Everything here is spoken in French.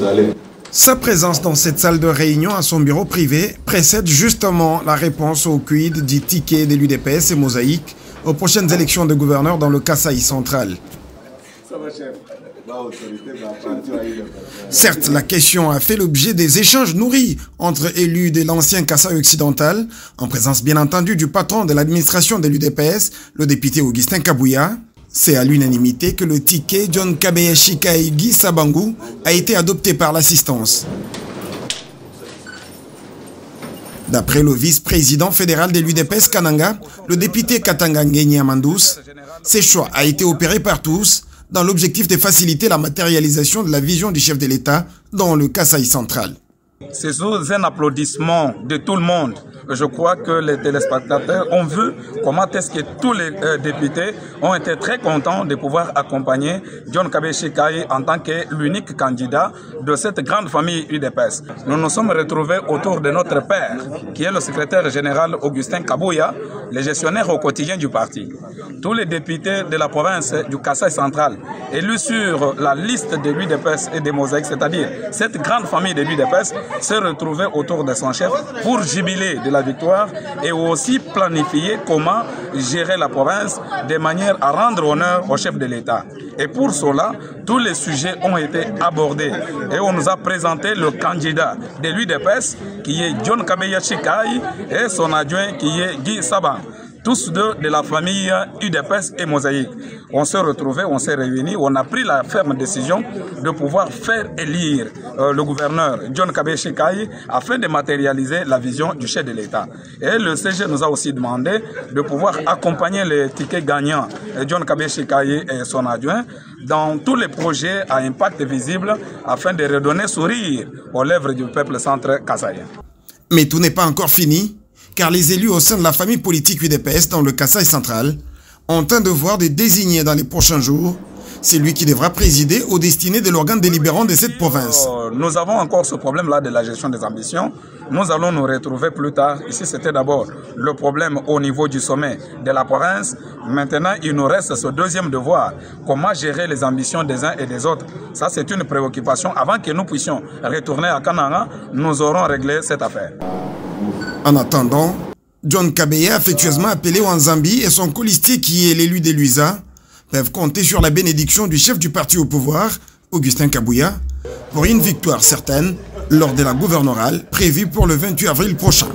vous allez. Sa présence dans cette salle de réunion à son bureau privé précède justement la réponse au quid du ticket de l'UDPS et Mosaïque aux prochaines élections de gouverneurs dans le Kasaï central. Certes, la question a fait l'objet des échanges nourris entre élus de l'ancien Kasaï occidental, en présence bien entendu du patron de l'administration de l'UDPS, le député Augustin Kabouya. C'est à l'unanimité que le ticket John Kabeya Shikai Guy Sabangu a été adopté par l'assistance. D'après le vice-président fédéral de l'UDPS Kananga, le député Katanga Ngeni Amandous, ce choix a été opéré par tous dans l'objectif de faciliter la matérialisation de la vision du chef de l'État dans le Kasaï central. C'est sous un applaudissement de tout le monde. Je crois que les téléspectateurs ont vu comment est-ce que tous les députés ont été très contents de pouvoir accompagner John Kabeya Shikai en tant que l'unique candidat de cette grande famille UDPS. Nous nous sommes retrouvés autour de notre père, qui est le secrétaire général Augustin Kabouya, le gestionnaire au quotidien du parti. Tous les députés de la province du Kasaï central, élus sur la liste de l'UDPS et des Mosaïques, c'est-à-dire cette grande famille de l'UDPS, se retrouvaient autour de son chef pour jubiler de la victoire et aussi planifier comment gérer la province de manière à rendre honneur au chef de l'État. Et pour cela, tous les sujets ont été abordés et on nous a présenté le candidat de l'UDPS qui est John Kabeya Shikai et son adjoint qui est Guy Saban. Tous deux de la famille UDPS et Mosaïque. On s'est retrouvés, on s'est réunis, on a pris la ferme décision de pouvoir faire élire le gouverneur John Kabeya Shikai afin de matérialiser la vision du chef de l'État. Et le CG nous a aussi demandé de pouvoir accompagner les tickets gagnants John Kabeya Shikai et son adjoint dans tous les projets à impact visible afin de redonner sourire aux lèvres du peuple centre kasaïen. Mais tout n'est pas encore fini, car les élus au sein de la famille politique UDPS dans le Kasaï central ont un devoir de désigner dans les prochains jours celui qui devra présider aux destinées de l'organe délibérant de cette province. Nous avons encore ce problème-là de la gestion des ambitions. Nous allons nous retrouver plus tard. Ici, c'était d'abord le problème au niveau du sommet de la province. Maintenant, il nous reste ce deuxième devoir. Comment gérer les ambitions des uns et des autres? Ça, c'est une préoccupation. Avant que nous puissions retourner à Kananga, nous aurons réglé cette affaire. En attendant, John Kabeya, affectueusement appelé Wanzambi, et son colistier qui est l'élu de Luisa, peuvent compter sur la bénédiction du chef du parti au pouvoir, Augustin Kabouya, pour une victoire certaine lors de la gouverneurale prévue pour le 28 avril prochain.